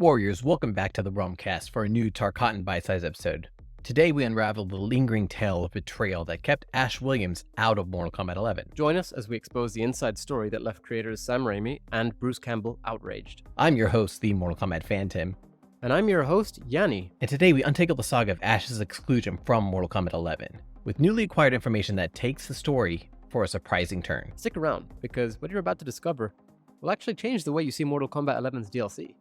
Warriors, welcome back to the Realm Kast for a new Tarkatan bite-sized episode. Today we unravel the lingering tale of betrayal that kept Ash Williams out of Mortal Kombat 11. Join us as we expose the inside story that left creators Sam Raimi and Bruce Campbell outraged. I'm your host, the Mortal Kombat fan Tim. And I'm your host, Yanni. And today we untangle the saga of Ash's exclusion from Mortal Kombat 11, with newly acquired information that takes the story for a surprising turn. Stick around, because what you're about to discover will actually change the way you see Mortal Kombat 11's DLC.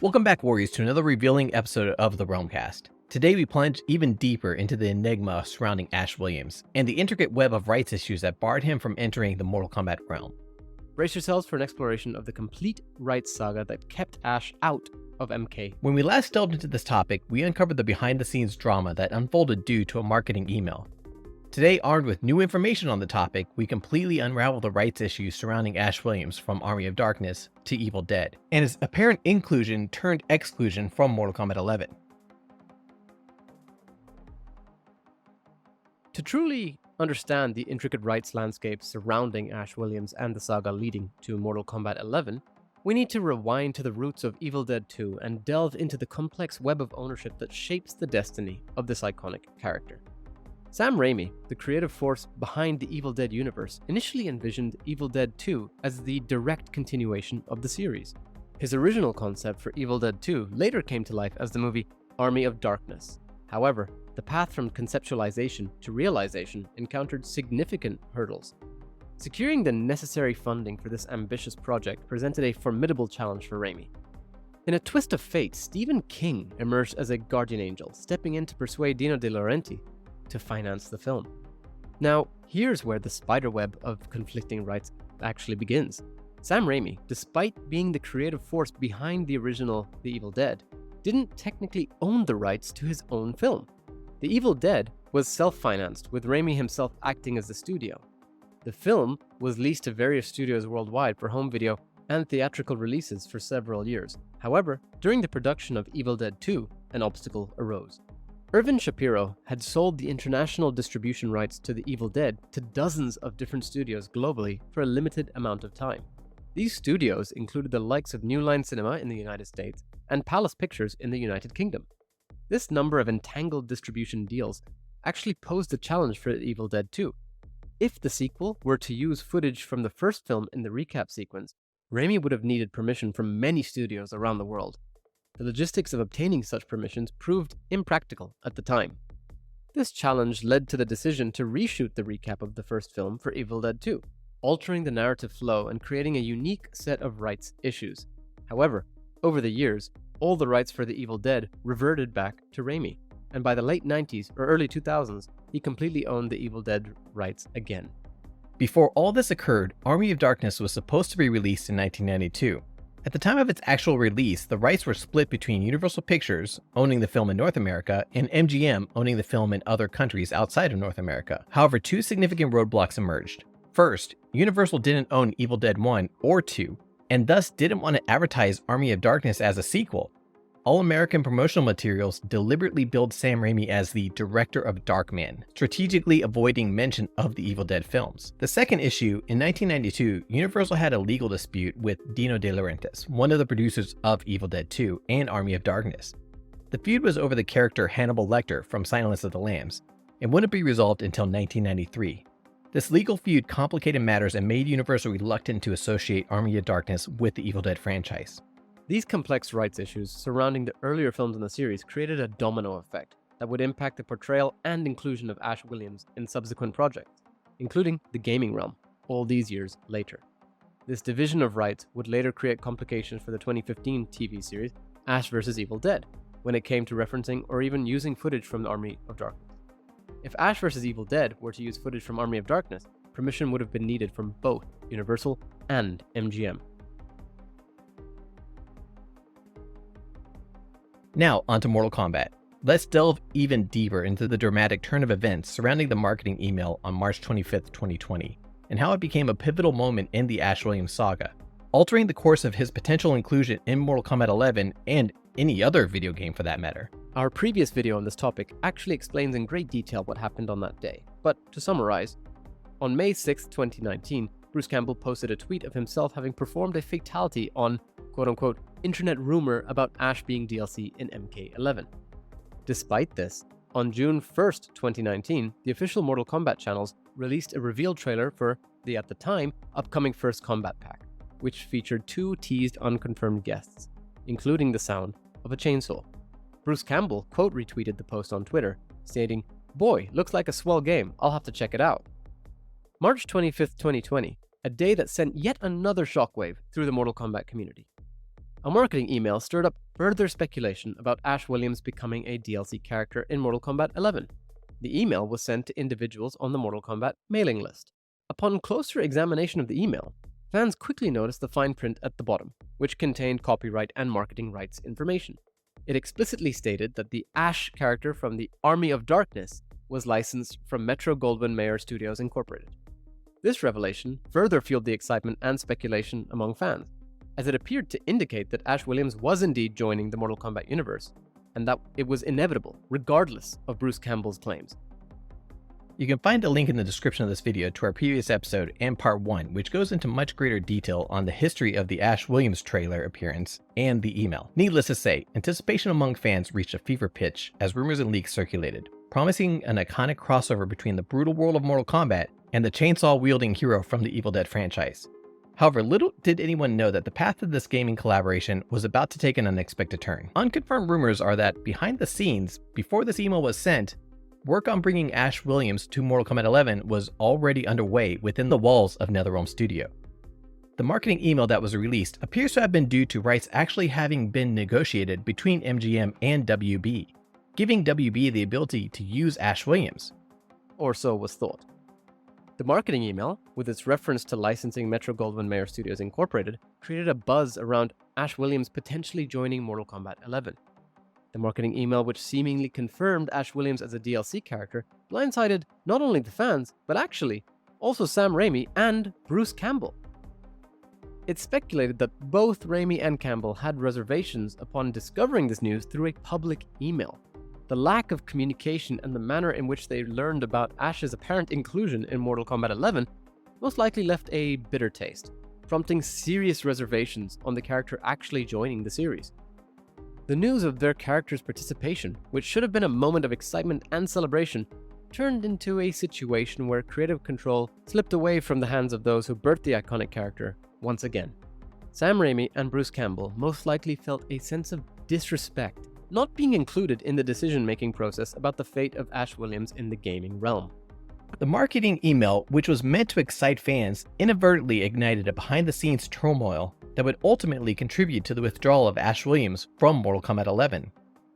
Welcome back, Warriors, to another revealing episode of the Realm Kast. Today we plunge even deeper into the enigma surrounding Ash Williams, and the intricate web of rights issues that barred him from entering the Mortal Kombat realm. Brace yourselves for an exploration of the complete rights saga that kept Ash out of MK. When we last delved into this topic, we uncovered the behind-the-scenes drama that unfolded due to a marketing email. Today, armed with new information on the topic, we completely unravel the rights issues surrounding Ash Williams from Army of Darkness to Evil Dead, and his apparent inclusion turned exclusion from Mortal Kombat 11. To truly understand the intricate rights landscape surrounding Ash Williams and the saga leading to Mortal Kombat 11, we need to rewind to the roots of Evil Dead 2 and delve into the complex web of ownership that shapes the destiny of this iconic character. Sam Raimi, the creative force behind the Evil Dead universe, initially envisioned Evil Dead 2 as the direct continuation of the series. His original concept for Evil Dead 2 later came to life as the movie Army of Darkness. However, the path from conceptualization to realization encountered significant hurdles. Securing the necessary funding for this ambitious project presented a formidable challenge for Raimi. In a twist of fate, Stephen King emerged as a guardian angel, stepping in to persuade Dino De Laurenti to finance the film. Now, here's where the spiderweb of conflicting rights actually begins. Sam Raimi, despite being the creative force behind the original The Evil Dead, didn't technically own the rights to his own film. The Evil Dead was self-financed, with Raimi himself acting as the studio. The film was leased to various studios worldwide for home video and theatrical releases for several years. However, during the production of Evil Dead 2, an obstacle arose. Irvin Shapiro had sold the international distribution rights to The Evil Dead to dozens of different studios globally for a limited amount of time. These studios included the likes of New Line Cinema in the United States and Palace Pictures in the United Kingdom. This number of entangled distribution deals actually posed a challenge for The Evil Dead 2. If the sequel were to use footage from the first film in the recap sequence, Raimi would have needed permission from many studios around the world. The logistics of obtaining such permissions proved impractical at the time. This challenge led to the decision to reshoot the recap of the first film for Evil Dead 2, altering the narrative flow and creating a unique set of rights issues. However, over the years, all the rights for The Evil Dead reverted back to Raimi, and by the late 90s or early 2000s, he completely owned the Evil Dead rights again. Before all this occurred, Army of Darkness was supposed to be released in 1992. At the time of its actual release, the rights were split between Universal Pictures, owning the film in North America, and MGM, owning the film in other countries outside of North America. However, two significant roadblocks emerged. First, Universal didn't own Evil Dead 1 or 2, and thus didn't want to advertise Army of Darkness as a sequel. All-American promotional materials deliberately billed Sam Raimi as the director of Darkman, strategically avoiding mention of the Evil Dead films. The second issue, in 1992, Universal had a legal dispute with Dino De Laurentiis, one of the producers of Evil Dead 2 and Army of Darkness. The feud was over the character Hannibal Lecter from Silence of the Lambs, and wouldn't be resolved until 1993. This legal feud complicated matters and made Universal reluctant to associate Army of Darkness with the Evil Dead franchise. These complex rights issues surrounding the earlier films in the series created a domino effect that would impact the portrayal and inclusion of Ash Williams in subsequent projects, including the gaming realm, all these years later. This division of rights would later create complications for the 2015 TV series Ash vs. Evil Dead, when it came to referencing or even using footage from the Army of Darkness. If Ash vs. Evil Dead were to use footage from Army of Darkness, permission would have been needed from both Universal and MGM. Now, onto Mortal Kombat. Let's delve even deeper into the dramatic turn of events surrounding the marketing email on March 25th, 2020, and how it became a pivotal moment in the Ash Williams saga, altering the course of his potential inclusion in Mortal Kombat 11 and any other video game for that matter. Our previous video on this topic actually explains in great detail what happened on that day, but to summarize, On May 6, 2019, Bruce Campbell posted a tweet of himself having performed a fatality on quote-unquote internet rumor about Ash being DLC in MK11. Despite this, on June 1st, 2019, the official Mortal Kombat channels released a reveal trailer for the, at the time, upcoming First Combat Pack, which featured 2 teased unconfirmed guests, including the sound of a chainsaw. Bruce Campbell quote retweeted the post on Twitter, stating, "Boy, looks like a swell game, I'll have to check it out." March 25th, 2020, a day that sent yet another shockwave through the Mortal Kombat community. A marketing email stirred up further speculation about Ash Williams becoming a DLC character in Mortal Kombat 11. The email was sent to individuals on the Mortal Kombat mailing list. Upon closer examination of the email, fans quickly noticed the fine print at the bottom, which contained copyright and marketing rights information. It explicitly stated that the Ash character from the Army of Darkness was licensed from Metro-Goldwyn-Mayer Studios Incorporated. This revelation further fueled the excitement and speculation among fans, as it appeared to indicate that Ash Williams was indeed joining the Mortal Kombat universe, and that it was inevitable, regardless of Bruce Campbell's claims. You can find a link in the description of this video to our previous episode and part 1, which goes into much greater detail on the history of the Ash Williams trailer appearance and the email. Needless to say, anticipation among fans reached a fever pitch as rumors and leaks circulated, promising an iconic crossover between the brutal world of Mortal Kombat and the chainsaw-wielding hero from the Evil Dead franchise. However, little did anyone know that the path of this gaming collaboration was about to take an unexpected turn. Unconfirmed rumors are that behind the scenes, before this email was sent, work on bringing Ash Williams to Mortal Kombat 11 was already underway within the walls of NetherRealm Studio. The marketing email that was released appears to have been due to rights actually having been negotiated between MGM and WB, giving WB the ability to use Ash Williams. Or so was thought. The marketing email, with its reference to licensing Metro-Goldwyn-Mayer Studios Incorporated, created a buzz around Ash Williams potentially joining Mortal Kombat 11. The marketing email, which seemingly confirmed Ash Williams as a DLC character, blindsided not only the fans, but actually also Sam Raimi and Bruce Campbell. It's speculated that both Raimi and Campbell had reservations upon discovering this news through a public email. The lack of communication and the manner in which they learned about Ash's apparent inclusion in Mortal Kombat 11 most likely left a bitter taste, prompting serious reservations on the character actually joining the series. The news of their character's participation, which should have been a moment of excitement and celebration, turned into a situation where creative control slipped away from the hands of those who birthed the iconic character once again. Sam Raimi and Bruce Campbell most likely felt a sense of disrespect not being included in the decision-making process about the fate of Ash Williams in the gaming realm. The marketing email, which was meant to excite fans, inadvertently ignited a behind-the-scenes turmoil that would ultimately contribute to the withdrawal of Ash Williams from Mortal Kombat 11.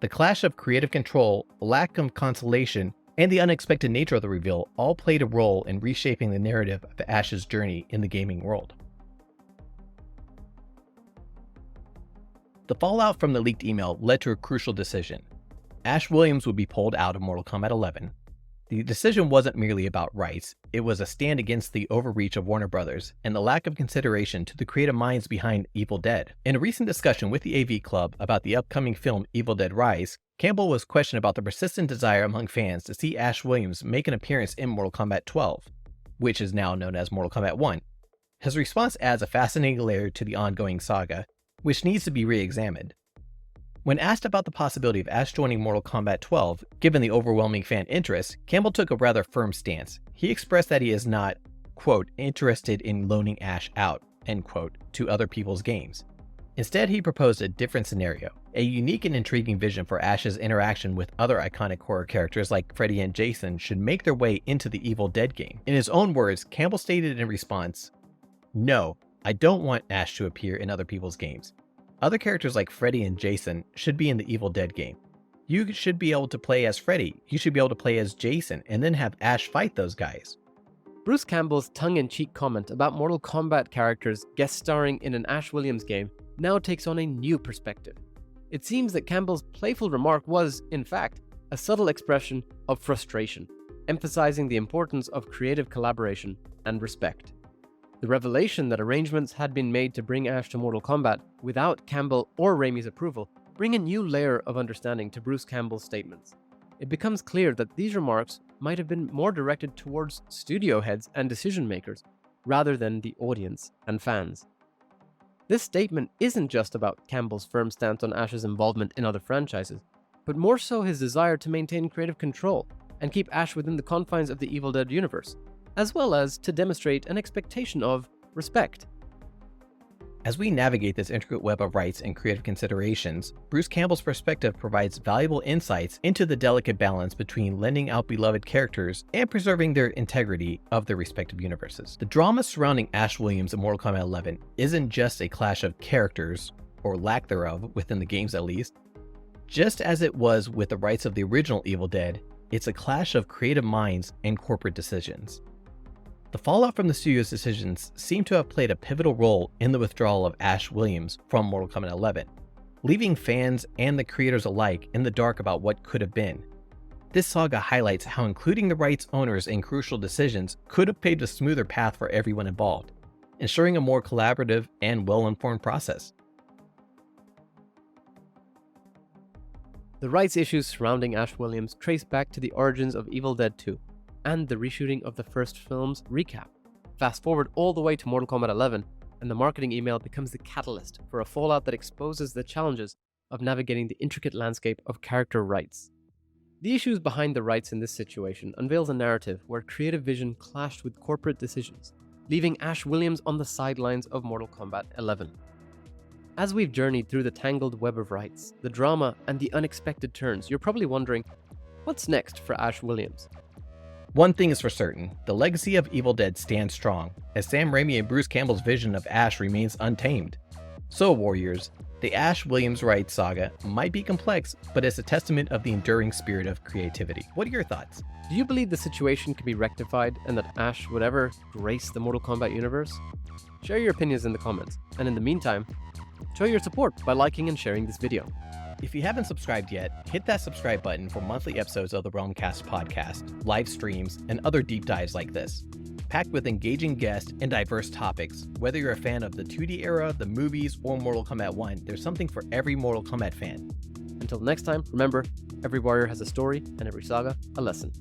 The clash of creative control, lack of consolation, and the unexpected nature of the reveal all played a role in reshaping the narrative of Ash's journey in the gaming world. The fallout from the leaked email led to a crucial decision. Ash Williams would be pulled out of Mortal Kombat 11. The decision wasn't merely about rights, it was a stand against the overreach of Warner Brothers and the lack of consideration to the creative minds behind Evil Dead. In a recent discussion with the AV Club about the upcoming film Evil Dead Rise, Campbell was questioned about the persistent desire among fans to see Ash Williams make an appearance in Mortal Kombat 12, which is now known as Mortal Kombat 1. His response adds a fascinating layer to the ongoing saga, which needs to be re-examined. When asked about the possibility of Ash joining Mortal Kombat 12, given the overwhelming fan interest, Campbell took a rather firm stance. He expressed that he is not, quote, interested in loaning Ash out, end quote, to other people's games. Instead, he proposed a different scenario, a unique and intriguing vision for Ash's interaction with other iconic horror characters like Freddy and Jason should make their way into the Evil Dead game. In his own words, Campbell stated in response, "No, I don't want Ash to appear in other people's games. Other characters like Freddy and Jason should be in the Evil Dead game. You should be able to play as Freddy, you should be able to play as Jason, and then have Ash fight those guys." Bruce Campbell's tongue-in-cheek comment about Mortal Kombat characters guest starring in an Ash Williams game now takes on a new perspective. It seems that Campbell's playful remark was, in fact, a subtle expression of frustration, emphasizing the importance of creative collaboration and respect. The revelation that arrangements had been made to bring Ash to Mortal Kombat without Campbell or Raimi's approval bring a new layer of understanding to Bruce Campbell's statements. It becomes clear that these remarks might have been more directed towards studio heads and decision makers, rather than the audience and fans. This statement isn't just about Campbell's firm stance on Ash's involvement in other franchises, but more so his desire to maintain creative control and keep Ash within the confines of the Evil Dead universe, as well as to demonstrate an expectation of respect. As we navigate this intricate web of rights and creative considerations, Bruce Campbell's perspective provides valuable insights into the delicate balance between lending out beloved characters and preserving their integrity of their respective universes. The drama surrounding Ash Williams in Mortal Kombat 11 isn't just a clash of characters, or lack thereof within the games at least. Just as it was with the rights of the original Evil Dead, it's a clash of creative minds and corporate decisions. The fallout from the studio's decisions seem to have played a pivotal role in the withdrawal of Ash Williams from Mortal Kombat 11, leaving fans and the creators alike in the dark about what could have been. This saga highlights how including the rights owners in crucial decisions could have paved a smoother path for everyone involved, ensuring a more collaborative and well-informed process. The rights issues surrounding Ash Williams trace back to the origins of Evil Dead 2 and the reshooting of the first film's recap. Fast forward all the way to Mortal Kombat 11, and the marketing email becomes the catalyst for a fallout that exposes the challenges of navigating the intricate landscape of character rights. The issues behind the rights in this situation unveils a narrative where creative vision clashed with corporate decisions, leaving Ash Williams on the sidelines of Mortal Kombat 11. As we've journeyed through the tangled web of rights, the drama, and the unexpected turns, you're probably wondering, what's next for Ash Williams? One thing is for certain, the legacy of Evil Dead stands strong, as Sam Raimi and Bruce Campbell's vision of Ash remains untamed. So Warriors, the Ash Williams rights saga might be complex, but it's a testament of the enduring spirit of creativity. What are your thoughts? Do you believe the situation can be rectified and that Ash would ever grace the Mortal Kombat universe? Share your opinions in the comments, and in the meantime, show your support by liking and sharing this video. If you haven't subscribed yet, hit that subscribe button for monthly episodes of the Realm Kast podcast, live streams, and other deep dives like this, packed with engaging guests and diverse topics. Whether you're a fan of the 2D era, the movies, or Mortal Kombat 1, there's something for every Mortal Kombat fan. Until next time, remember, every warrior has a story and every saga a lesson.